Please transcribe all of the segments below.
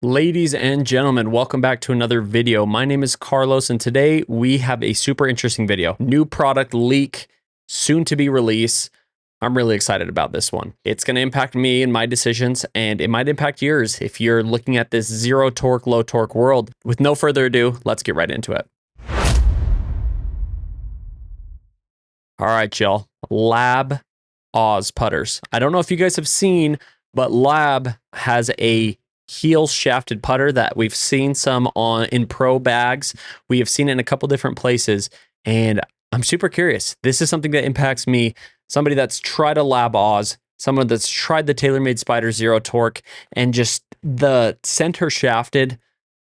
Ladies and gentlemen, welcome back to another video. My name is Carlos, and today we have a super interesting video. New product leak, soon to be released. I'm really excited about this one. It's going to impact me and my decisions, and it might impact yours if you're looking at this zero torque, low torque world. With no further ado, let's get right into it. All right, y'all. L.A.B. Oz putters. I don't know if you guys have seen, but L.A.B. has a heel shafted putter that we've seen some on in pro bags. We have seen it in a couple different places, and I'm super curious. This is something that impacts me, somebody that's tried a L.A.B. Oz, someone that's tried the TaylorMade Spider Zero Torque, and just the center shafted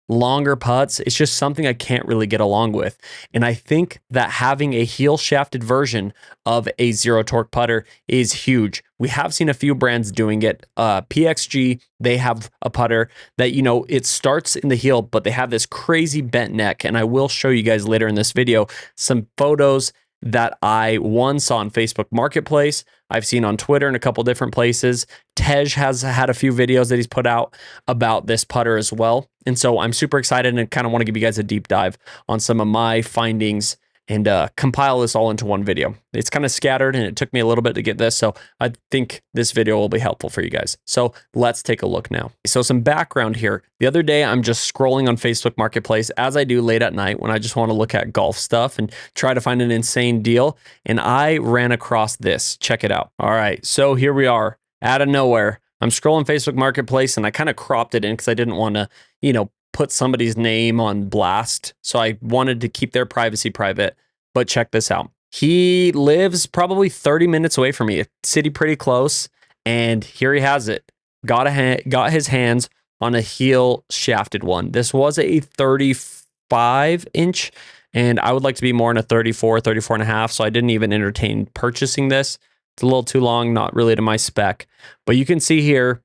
longer putts. It's just something I can't really get along with. And I think that having a heel shafted version of a zero torque putter is huge. We have seen a few brands doing it. PXG, they have a putter that, you know, it starts in the heel, but they have this crazy bent neck. And I will show you guys later in this video some photos that I saw on Facebook Marketplace. I've seen on Twitter and a couple different places. Tej has had a few videos that he's put out about this putter as well. And so I'm super excited and kind of want to give you guys a deep dive on some of my findings and compile this all into one video. It's kind of scattered and it took me a little bit to get this, so I think this video will be helpful for you guys. So let's take a look now. So some background here. The other day, I'm just scrolling on Facebook Marketplace, as I do late at night when I just want to look at golf stuff and try to find an insane deal, and I ran across this. Check it out. All right, so here we are, out of nowhere. I'm scrolling Facebook Marketplace, and I kind of cropped it in because I didn't want to, you know, put somebody's name on blast. So I wanted to keep their privacy private, but check this out. He lives probably 30 minutes away from me, a city pretty close. And here he has it. Got his hands on a heel shafted one. This was a 35 inch, and I would like to be more in a 34 and a half. So I didn't even entertain purchasing this. It's a little too long, not really to my spec, but you can see here,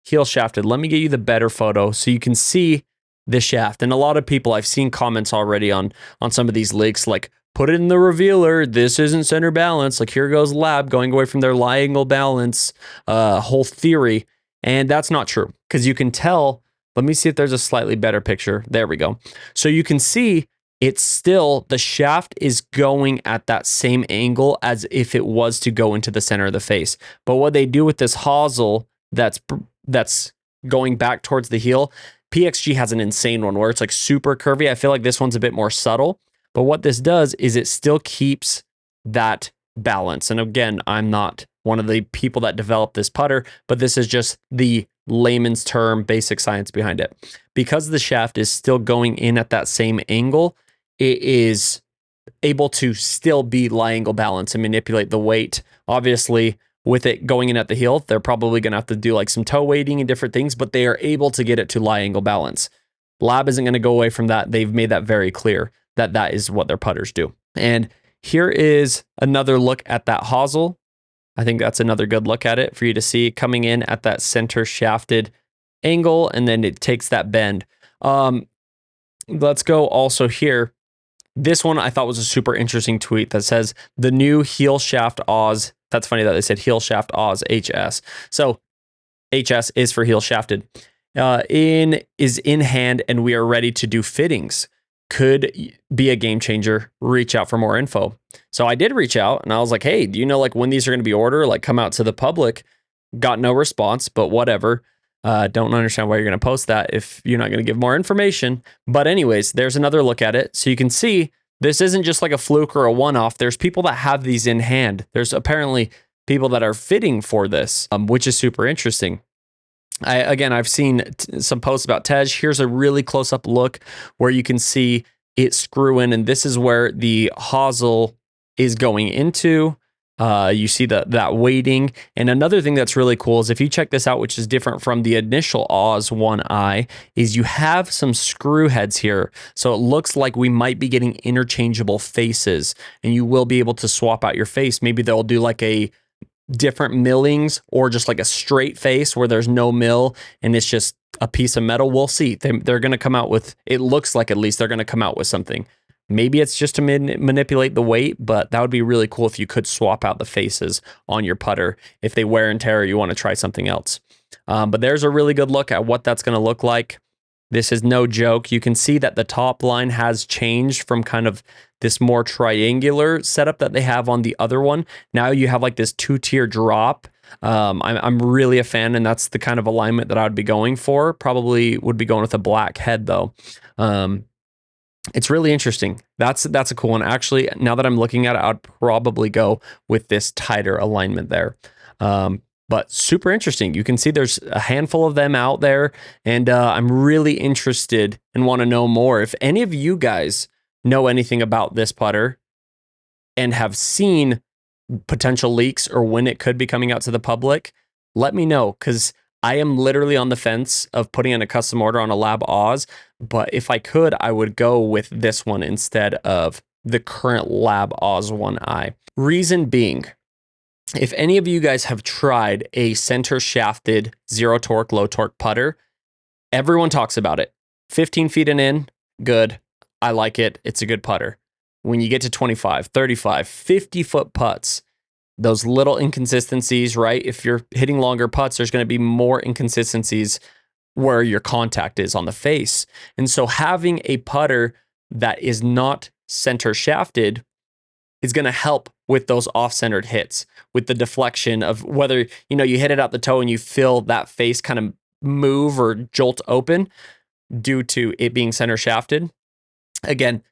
heel shafted. Let me get you the better photo so you can see the shaft. And a lot of people, I've seen comments already on some of these leaks, like, put it in the revealer, this isn't center balance, like here goes L.A.B. going away from their lie angle balance whole theory. And that's not true, because you can tell. Let me see if there's a slightly better picture. There we go. So you can see it's still, the shaft is going at that same angle as if it was to go into the center of the face. But what they do with this hosel that's going back towards the heel, PXG has an insane one where it's like super curvy. I feel like this one's a bit more subtle, but what this does is it still keeps that balance. And again, I'm not one of the people that developed this putter, but this is just the layman's term, basic science behind it. Because the shaft is still going in at that same angle, it is able to still be lie angle balance and manipulate the weight. Obviously, with it going in at the heel, they're probably going to have to do like some toe weighting and different things, but they are able to get it to lie angle balance. L.A.B. isn't going to go away from that. They've made that very clear that that is what their putters do. And here is another look at that hosel. I think that's another good look at it for you to see coming in at that center shafted angle, and then it takes that bend. Let's go also here. This one I thought was a super interesting tweet that says the new heel shaft Oz. That's funny that they said heel shaft Oz HS. So HS is for heel shafted. Is in hand, and we are ready to do fittings. Could be a game changer. Reach out for more info. So I did reach out, and I was like, hey, do you know like when these are going to be ordered? Like, come out to the public. Got no response, but whatever. Don't understand why you're going to post that if you're not going to give more information. But anyways, there's another look at it. So you can see this isn't just like a fluke or a one-off. There's people that have these in hand. There's apparently people that are fitting for this, which is super interesting. I've seen some posts about Tej. Here's a really close-up look where you can see it screw in, and this is where the hosel is going into. You see that weighting. And another thing that's really cool is if you check this out, which is different from the initial OZ.1i, is you have some screw heads here. So it looks like we might be getting interchangeable faces, and you will be able to swap out your face. Maybe they'll do like a different millings or just like a straight face where there's no mill and it's just a piece of metal. We'll see. They're going to come out with, it looks like at least they're going to come out with something. Maybe it's just to manipulate the weight, but that would be really cool if you could swap out the faces on your putter if they wear and tear or you want to try something else. But there's a really good look at what that's going to look like. This is no joke. You can see that the top line has changed from kind of this more triangular setup that they have on the other one. Now you have like this 2-tier drop. I'm really a fan, and that's the kind of alignment that I would be going for. Probably would be going with a black head though. It's really interesting. That's a cool one. Actually, now that I'm looking at it, I'd probably go with this tighter alignment there. But super interesting. You can see there's a handful of them out there, and I'm really interested and want to know more. If any of you guys know anything about this putter and have seen potential leaks or when it could be coming out to the public, let me know, because I am literally on the fence of putting in a custom order on a L.A.B Oz, but if I could, I would go with this one instead of the current L.A.B OZ.1i. Reason being, if any of you guys have tried a center shafted zero torque, low torque putter, everyone talks about it. 15 feet and in, good. I like it. It's a good putter. When you get to 25, 35, 50 foot putts, those little inconsistencies, right? If you're hitting longer putts, there's going to be more inconsistencies where your contact is on the face. And so having a putter that is not center shafted is going to help with those off-centered hits, with the deflection of whether, you hit it out the toe and you feel that face kind of move or jolt open due to it being center shafted. Again,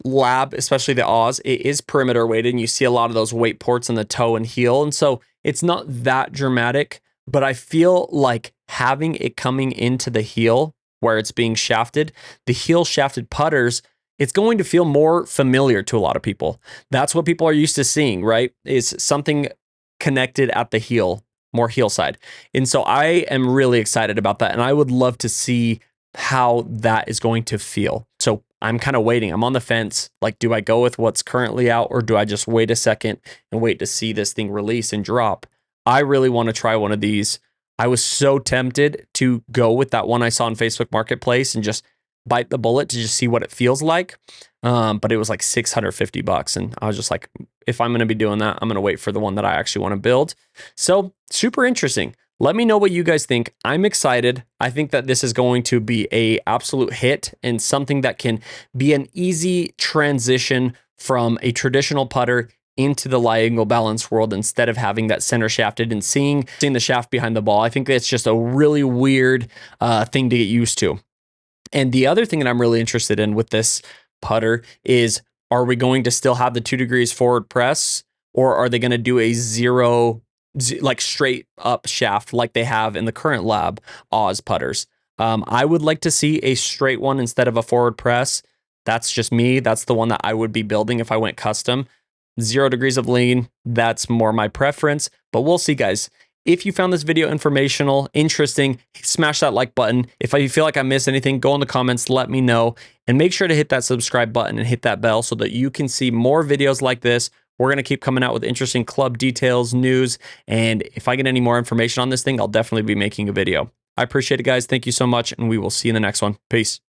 L.A.B, especially the Oz, it is perimeter weighted, and you see a lot of those weight ports in the toe and heel. And so it's not that dramatic, but I feel like having it coming into the heel where it's being shafted, the heel shafted putters, it's going to feel more familiar to a lot of people. That's what people are used to seeing, right? Is something connected at the heel, more heel side. And so I am really excited about that. And I would love to see how that is going to feel. So I'm kind of waiting. I'm on the fence. Like, do I go with what's currently out, or do I just wait a second and wait to see this thing release and drop? I really want to try one of these. I was so tempted to go with that one I saw on Facebook Marketplace and just bite the bullet to just see what it feels like. But it was like $650. And I was just like, if I'm going to be doing that, I'm going to wait for the one that I actually want to build. So super interesting. Let me know what you guys think. I'm excited. I think that this is going to be a absolute hit and something that can be an easy transition from a traditional putter into the lie angle balance world instead of having that center shafted and seeing the shaft behind the ball. I think that's just a really weird thing to get used to. And the other thing that I'm really interested in with this putter is, are we going to still have the 2 degrees forward press, or are they going to do a like straight up shaft like they have in the current L.A.B Oz putters? I would like to see a straight one instead of a forward press. That's just me. That's the one that I would be building if I went custom. 0 degrees of lean, that's more my preference, but we'll see, guys. If you found this video informational, interesting, smash that like button. If you feel like I missed anything, go in the comments, let me know, and make sure to hit that subscribe button and hit that bell so that you can see more videos like this. We're going to keep coming out with interesting club details, news, and if I get any more information on this thing, I'll definitely be making a video. I appreciate it, guys. Thank you so much, and we will see you in the next one. Peace.